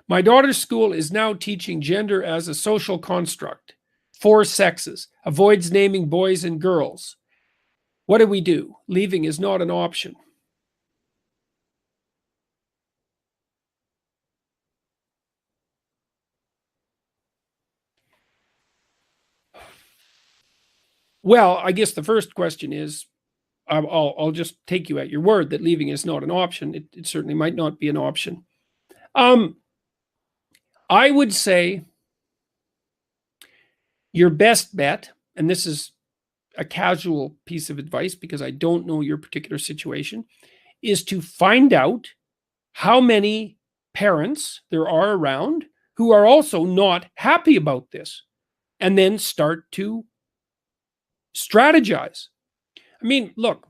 My daughter's school is now teaching gender as a social construct, 4 sexes, avoids naming boys and girls. What do we do? Leaving is not an option. Well, I guess the first question is, I'll just take you at your word that leaving is not an option. It certainly might not be an option. I would say your best bet, and this is a casual piece of advice because I don't know your particular situation, is to find out how many parents there are around who are also not happy about this, and then start to strategize. I mean, look,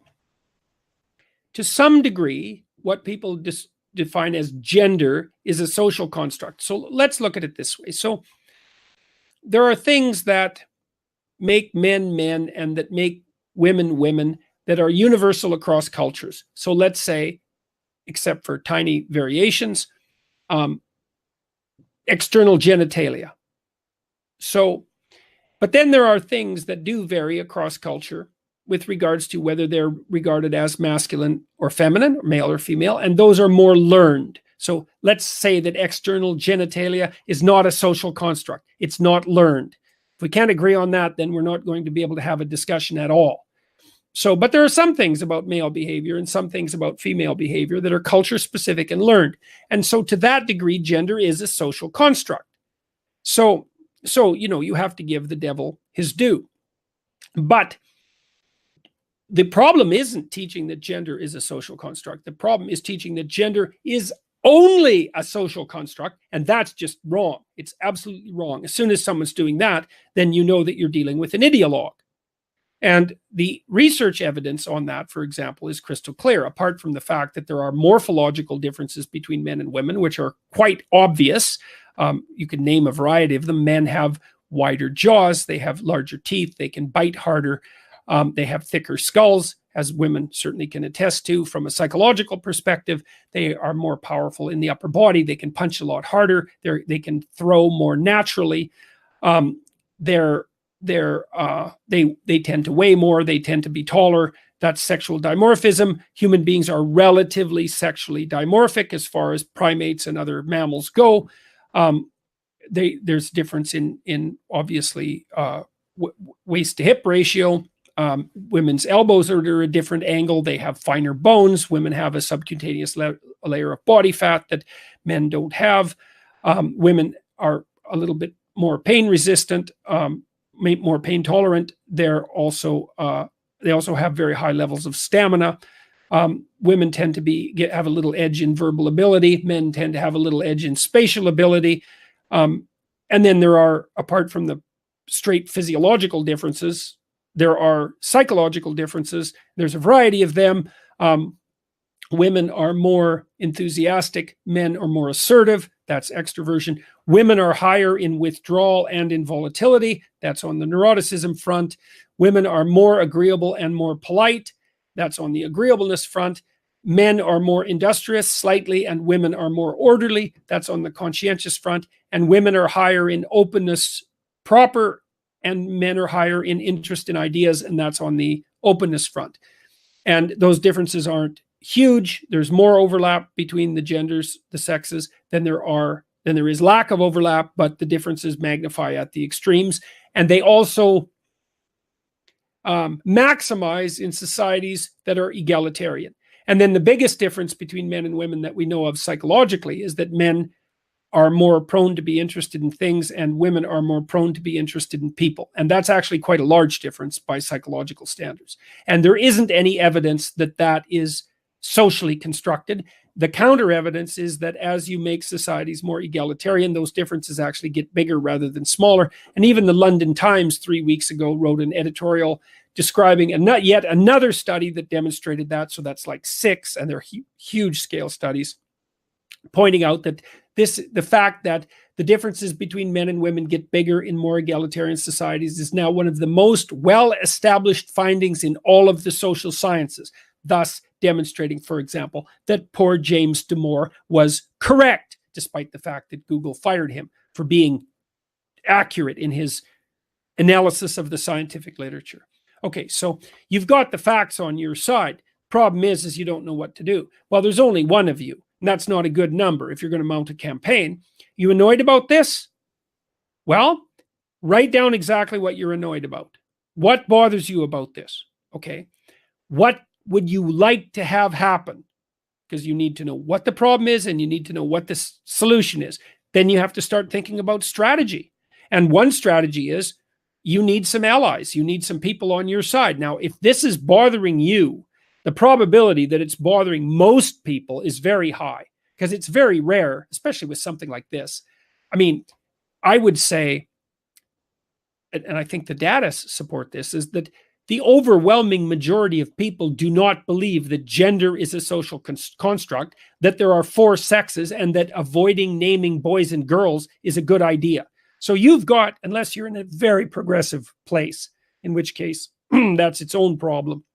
to some degree, what people define as gender is a social construct. So let's look at it this way. So there are things that make men men and that make women women that are universal across cultures. So let's say, except for tiny variations, external genitalia. So, but then there are things that do vary across culture with regards to whether they're regarded as masculine or feminine, or male or female, and those are more learned. So let's say that external genitalia is not a social construct. It's not learned. If we can't agree on that, then we're not going to be able to have a discussion at all. So, but there are some things about male behavior and some things about female behavior that are culture specific and learned. And so to that degree, gender is a social construct. So, you have to give the devil his due. But the problem isn't teaching that gender is a social construct. The problem is teaching that gender is only a social construct, and that's just wrong. It's absolutely wrong. As soon as someone's doing that, then you know that you're dealing with an ideologue. And the research evidence on that, for example, is crystal clear, apart from the fact that there are morphological differences between men and women, which are quite obvious. You can name a variety of them. Men have wider jaws, they have larger teeth, they can bite harder, they have thicker skulls, as women certainly can attest to. From a psychological perspective, they are more powerful in the upper body, they can punch a lot harder, they can throw more naturally. They tend to weigh more, they tend to be taller. That's sexual dimorphism. Human beings are relatively sexually dimorphic as far as primates and other mammals go. There's difference in obviously waist to hip ratio. Women's elbows are at a different angle. They have finer bones. Women have a subcutaneous layer of body fat that men don't have. Women are a little bit more pain resistant, more pain tolerant. They also have very high levels of stamina. Women tend to have a little edge in verbal ability. Men tend to have a little edge in spatial ability. And then there are, apart from the straight physiological differences, there are psychological differences. There's a variety of them. Women are more enthusiastic. Men are more assertive. That's extroversion. Women are higher in withdrawal and in volatility. That's on the neuroticism front. Women are more agreeable and more polite. That's on the agreeableness front. Men are more industrious slightly, and women are more orderly. That's on the conscientious front. And women are higher in openness proper, and men are higher in interest in ideas, and that's on the openness front. And those differences aren't huge. There's more overlap between the genders, the sexes, than there is lack of overlap, but the differences magnify at the extremes. And they also maximize in societies that are egalitarian. And then the biggest difference between men and women that we know of psychologically is that men are more prone to be interested in things and women are more prone to be interested in people. And that's actually quite a large difference by psychological standards. And there isn't any evidence that that is socially constructed. The counter evidence is that as you make societies more egalitarian, those differences actually get bigger rather than smaller. And even the London Times 3 weeks ago wrote an editorial describing yet another study that demonstrated that. So that's like 6, and they're huge scale studies, pointing out that the fact that the differences between men and women get bigger in more egalitarian societies is now one of the most well-established findings in all of the social sciences, thus demonstrating, for example, that poor James Damore was correct. despite the fact that Google fired him for being accurate in his analysis of the scientific literature. Okay, so you've got the facts on your side. Problem is you don't know what to do. Well, there's only one of you, and that's not a good number if you're going to mount a campaign. You annoyed about this? Well, write down exactly what you're annoyed about. What bothers you about this? Okay. What would you like to have happen? Because you need to know what the problem is and you need to know what the solution is. Then you have to start thinking about strategy. And one strategy is you need some allies. You need some people on your side. Now, if this is bothering you, the probability that it's bothering most people is very high because it's very rare, especially with something like this. I mean, I would say, and I think the data support this, is that the overwhelming majority of people do not believe that gender is a social construct, that there are 4 sexes, and that avoiding naming boys and girls is a good idea. So you've got, unless you're in a very progressive place, in which case that's its own problem,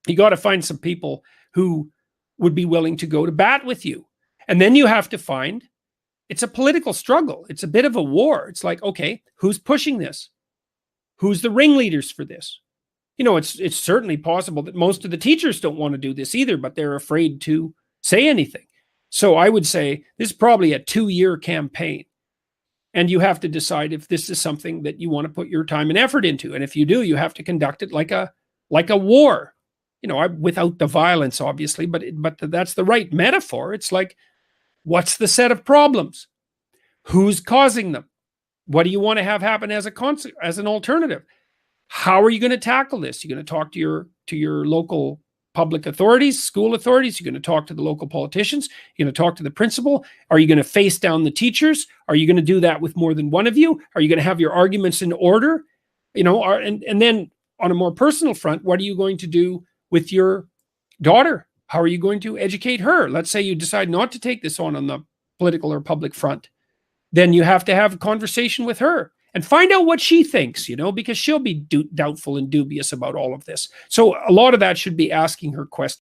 you got to find some people who would be willing to go to bat with you. And then you have to find, it's a political struggle. It's a bit of a war. It's like, okay, who's pushing this? Who's the ringleaders for this? You know, it's certainly possible that most of the teachers don't want to do this either, but they're afraid to say anything. So I would say this is probably a 2-year campaign. And you have to decide if this is something that you want to put your time and effort into. And if you do, you have to conduct it like a war. You know, without the violence, obviously, but that's the right metaphor. It's like, what's the set of problems? Who's causing them? What do you want to have happen as an alternative? How are you going to tackle this? You're going to talk to your local public authorities, school authorities. You're going to talk to the local politicians. You're going to talk to the principal. Are you going to face down the teachers? Are you going to do that with more than one of you? Are you going to have your arguments in order? You know, and then on a more personal front, what are you going to do with your daughter? How are you going to educate her? Let's say you decide not to take this on the political or public front. Then you have to have a conversation with her and find out what she thinks, you know, because she'll be doubtful and dubious about all of this. So a lot of that should be asking her questions.